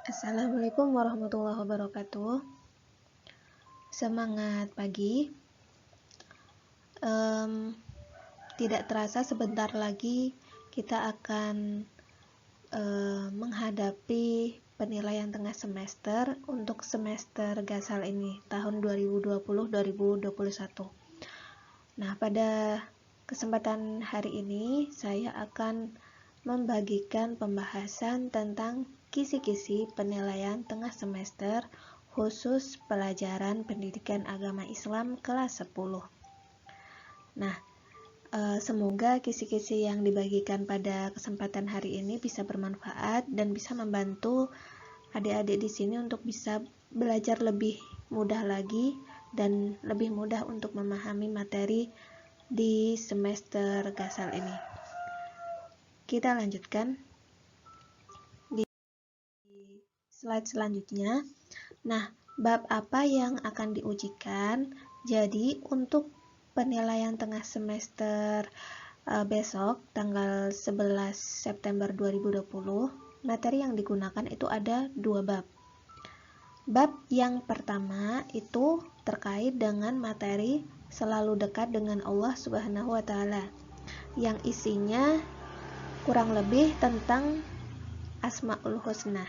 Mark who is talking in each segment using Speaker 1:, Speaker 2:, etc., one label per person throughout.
Speaker 1: Assalamualaikum warahmatullahi wabarakatuh. Semangat pagi. Tidak terasa sebentar lagi kita akan menghadapi penilaian tengah semester untuk semester Gasal ini tahun 2020-2021. Nah, pada kesempatan hari ini saya akan membagikan pembahasan tentang kisi-kisi penilaian tengah semester khusus pelajaran pendidikan agama Islam kelas 10. Nah, semoga kisi-kisi yang dibagikan pada kesempatan hari ini bisa bermanfaat dan bisa membantu adik-adik di sini untuk bisa belajar lebih mudah lagi dan lebih mudah untuk memahami materi di semester Gasal ini. Kita lanjutkan di slide selanjutnya. Nah, bab apa yang akan diujikan? Jadi, untuk penilaian tengah semester besok, tanggal 11 September 2020, materi yang digunakan itu ada 2 bab. Bab yang pertama itu terkait dengan materi selalu dekat dengan Allah Subhanahu wa Ta'ala, yang isinya kurang lebih tentang Asmaul Husna,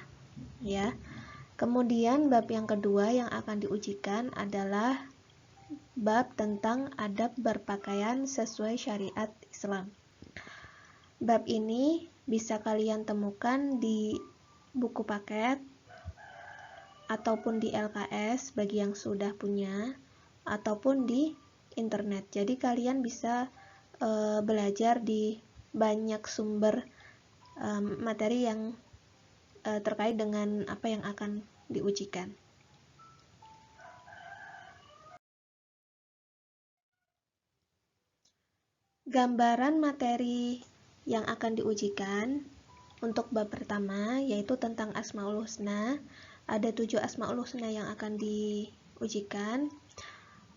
Speaker 1: ya. Kemudian bab yang kedua yang akan diujikan adalah bab tentang adab berpakaian sesuai syariat Islam. Bab ini bisa kalian temukan di buku paket ataupun di LKS bagi yang sudah punya, ataupun di internet. Jadi kalian bisa belajar di banyak sumber materi yang terkait dengan apa yang akan diujikan. Gambaran materi yang akan diujikan untuk bab pertama yaitu tentang Asmaul Husna. Ada 7 Asmaul Husna yang akan diujikan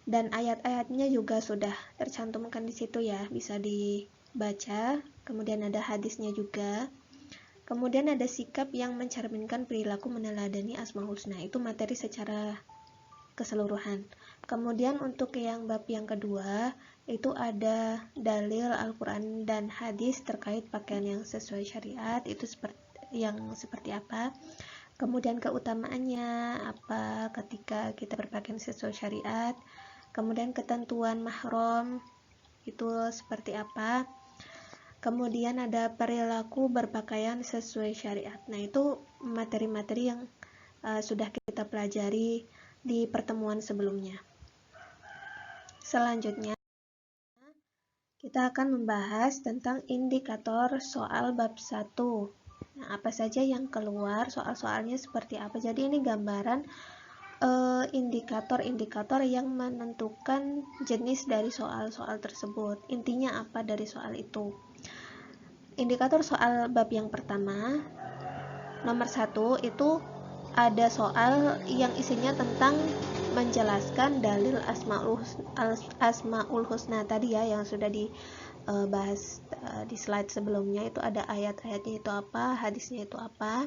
Speaker 1: dan ayat-ayatnya juga sudah tercantumkan di situ ya, bisa dibaca. Kemudian ada hadisnya juga. Kemudian ada sikap yang mencerminkan perilaku meneladani Asmaul Husna, itu materi secara keseluruhan. Kemudian untuk yang bab yang kedua itu ada dalil Al-Quran dan hadis terkait pakaian yang sesuai syariat, itu seperti apa. Kemudian keutamaannya apa ketika kita berpakaian sesuai syariat. Kemudian ketentuan mahram itu seperti apa. Kemudian ada perilaku berpakaian sesuai syariat. Nah, itu materi-materi yang sudah kita pelajari di pertemuan sebelumnya. Selanjutnya, kita akan membahas tentang indikator soal bab 1. Nah, apa saja yang keluar, soal-soalnya seperti apa. Jadi ini gambaran indikator-indikator yang menentukan jenis dari soal-soal tersebut. Intinya apa dari soal itu. Indikator soal bab yang pertama, nomor 1 itu ada soal yang isinya tentang menjelaskan dalil Asmaul Husna tadi ya, yang sudah dibahas di slide sebelumnya. Itu ada ayat-ayatnya itu apa, hadisnya itu apa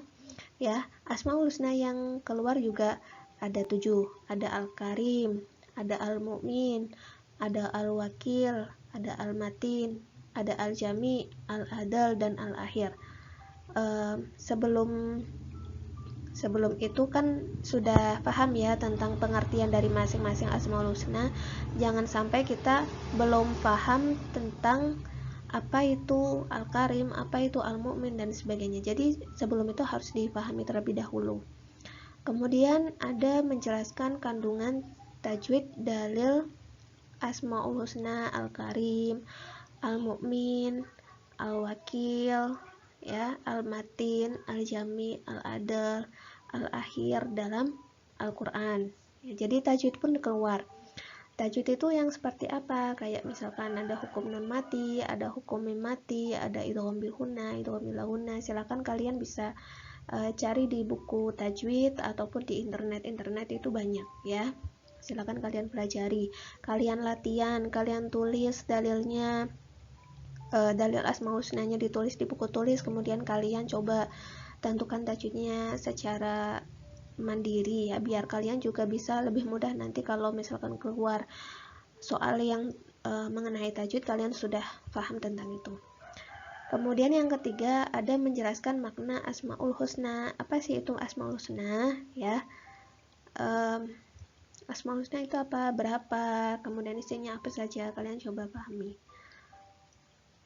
Speaker 1: ya. Asmaul Husna yang keluar juga ada 7, ada Al-Karim, ada Al-Mu'min, ada Al-Wakil, ada Al-Matin, ada Al-Jami, Al-Adal, dan Al-Akhir. Sebelum itu kan sudah paham ya tentang pengertian dari masing-masing Asmaul Husna. Jangan sampai kita belum paham tentang apa itu Al-Karim, apa itu Al-Mu'min, dan sebagainya. Jadi sebelum itu harus dipahami terlebih dahulu. Kemudian ada menjelaskan kandungan tajwid dalil Asmaul Husna, Al-Karim, Al-Mu'min, Al-Wakil, ya, Al-Matin, Al-Jami, Al-Adal, Al-Akhir dalam Al-Quran. Ya, jadi tajwid pun keluar. Tajwid itu yang seperti apa? Kayak misalkan ada hukum nun mati, ada hukum mim mati, ada idgham bil hunna, idgham bil lahunna. Silakan kalian bisa cari di buku tajwid ataupun di internet itu banyak ya. Silakan kalian pelajari, kalian latihan, kalian tulis dalilnya. Dalil Asmaul Husnanya ditulis di buku tulis, kemudian kalian coba tentukan tajwidnya secara mandiri ya, biar kalian juga bisa lebih mudah nanti kalau misalkan keluar soal yang mengenai tajwid, kalian sudah paham tentang itu. Kemudian yang ketiga, ada menjelaskan makna Asmaul Husna. Apa sih itu Asmaul Husna ya? Asmaul Husna itu apa, berapa, kemudian isinya apa saja, kalian coba pahami.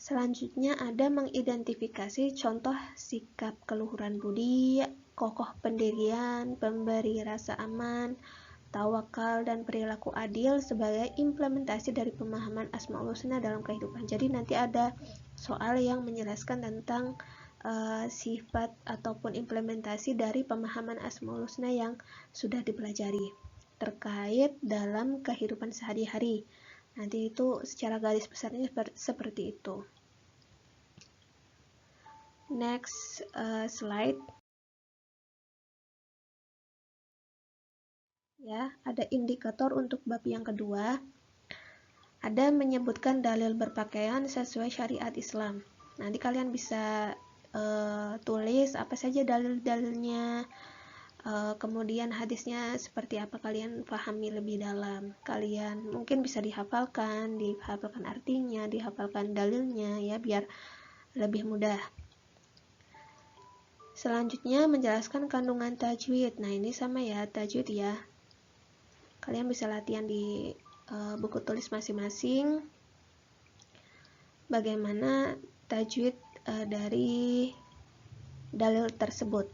Speaker 1: Selanjutnya ada mengidentifikasi contoh sikap keluhuran budi, kokoh pendirian, pemberi rasa aman, tawakal, dan perilaku adil sebagai implementasi dari pemahaman Asmaul Husna dalam kehidupan. Jadi nanti ada soal yang menjelaskan tentang sifat ataupun implementasi dari pemahaman Asmaul Husna yang sudah dipelajari terkait dalam kehidupan sehari-hari. Nanti itu secara garis besarnya seperti itu. Next slide. Ya, ada indikator untuk bab yang kedua. Ada menyebutkan dalil berpakaian sesuai syariat Islam. Nanti kalian bisa tulis apa saja dalil-dalilnya. Kemudian hadisnya seperti apa, kalian pahami lebih dalam. Kalian mungkin bisa dihafalkan artinya, dihafalkan dalilnya ya, biar lebih mudah. Selanjutnya menjelaskan kandungan tajwid. Nah ini sama ya, tajwid ya. Kalian bisa latihan di buku tulis masing-masing bagaimana tajwid dari dalil tersebut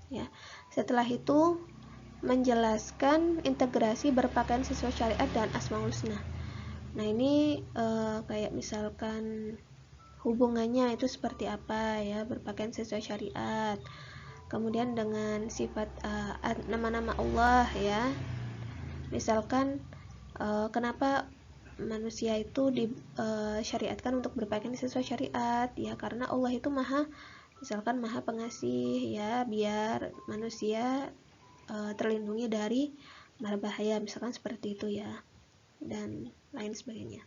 Speaker 1: ya. Setelah itu menjelaskan integrasi berpakaian sesuai syariat dan Asmaul Husna. Nah ini kayak misalkan hubungannya itu seperti apa ya, berpakaian sesuai syariat, kemudian dengan sifat nama-nama Allah ya. Misalkan kenapa manusia itu disyariatkan untuk berpakaian sesuai syariat ya, karena Allah itu maha pengasih ya, biar manusia terlindungi dari mara bahaya, misalkan seperti itu ya, dan lain sebagainya.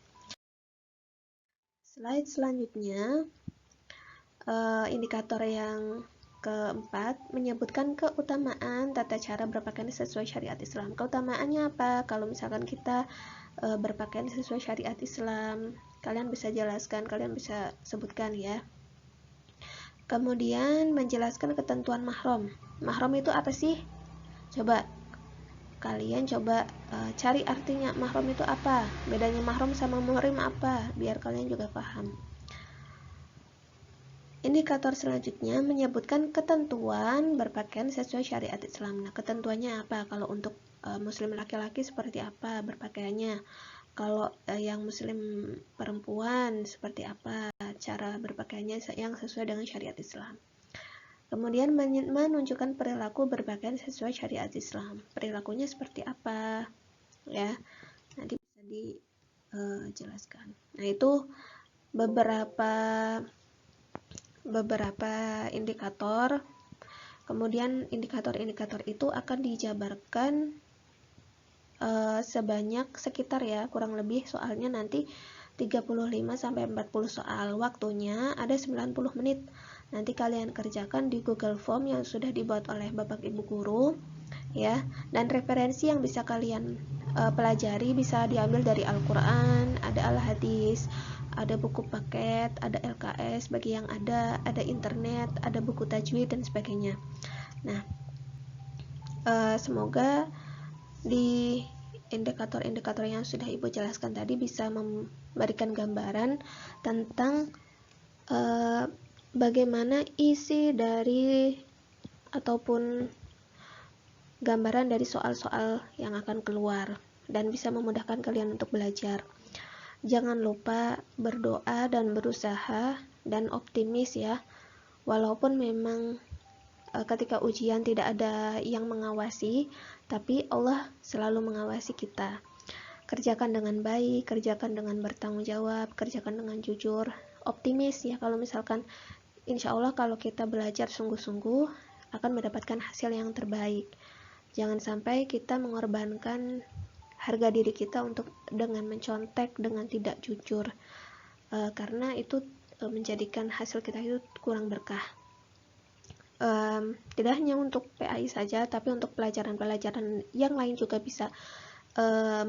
Speaker 1: Slide selanjutnya, indikator yang keempat menyebutkan keutamaan tata cara berpakaian sesuai syariat Islam. Keutamaannya apa? Kalau misalkan kita berpakaian sesuai syariat Islam, kalian bisa jelaskan, kalian bisa sebutkan ya. Kemudian menjelaskan ketentuan mahram. Mahram itu apa sih? Coba kalian cari artinya mahram itu apa, bedanya mahram sama muhrim apa, biar kalian juga paham. Indikator selanjutnya menyebutkan ketentuan berpakaian sesuai syariat Islam. Nah, ketentuannya apa? Kalau untuk muslim laki-laki seperti apa berpakaiannya? Kalau yang muslim perempuan seperti apa cara berpakaiannya yang sesuai dengan syariat Islam? Kemudian menunjukkan perilaku berpakaian sesuai syariat Islam. Perilakunya seperti apa? Ya, nanti bisa dijelaskan. Nah, itu beberapa indikator. Kemudian indikator-indikator itu akan dijabarkan sebanyak sekitar ya, kurang lebih soalnya nanti 35-40 soal. Waktunya ada 90 menit. Nanti kalian kerjakan di Google Form yang sudah dibuat oleh Bapak Ibu guru ya. Dan referensi yang bisa kalian pelajari bisa diambil dari Al-Qur'an, ada Al-Hadis, ada buku paket, ada LKS bagi yang ada internet, ada buku tajwid dan sebagainya. Nah, semoga di indikator-indikator yang sudah Ibu jelaskan tadi bisa memberikan gambaran tentang bagaimana isi dari ataupun gambaran dari soal-soal yang akan keluar dan bisa memudahkan kalian untuk belajar. Jangan lupa berdoa dan berusaha dan optimis ya. Walaupun memang ketika ujian tidak ada yang mengawasi, tapi Allah selalu mengawasi kita. Kerjakan dengan baik, kerjakan dengan bertanggung jawab, kerjakan dengan jujur, optimis ya. Kalau misalkan insya Allah kalau kita belajar sungguh-sungguh akan mendapatkan hasil yang terbaik. Jangan sampai kita mengorbankan harga diri kita dengan mencontek, dengan tidak jujur, karena itu menjadikan hasil kita itu kurang berkah. Tidak hanya untuk PAI saja, tapi untuk pelajaran-pelajaran yang lain juga bisa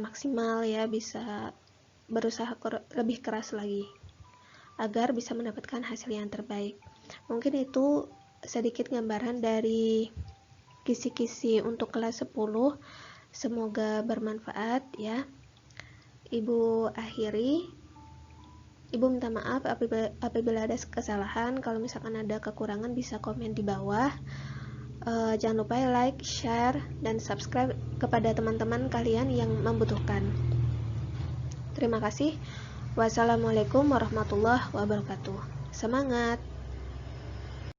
Speaker 1: maksimal ya, bisa berusaha lebih keras lagi agar bisa mendapatkan hasil yang terbaik. Mungkin itu sedikit gambaran dari kisi-kisi untuk kelas 10. Semoga bermanfaat ya. Ibu akhiri. Ibu minta maaf apabila ada kesalahan. Kalau misalkan ada kekurangan bisa komen di bawah. Jangan lupa like, share, dan subscribe kepada teman-teman kalian yang membutuhkan. Terima kasih. Wassalamualaikum warahmatullahi wabarakatuh. Semangat!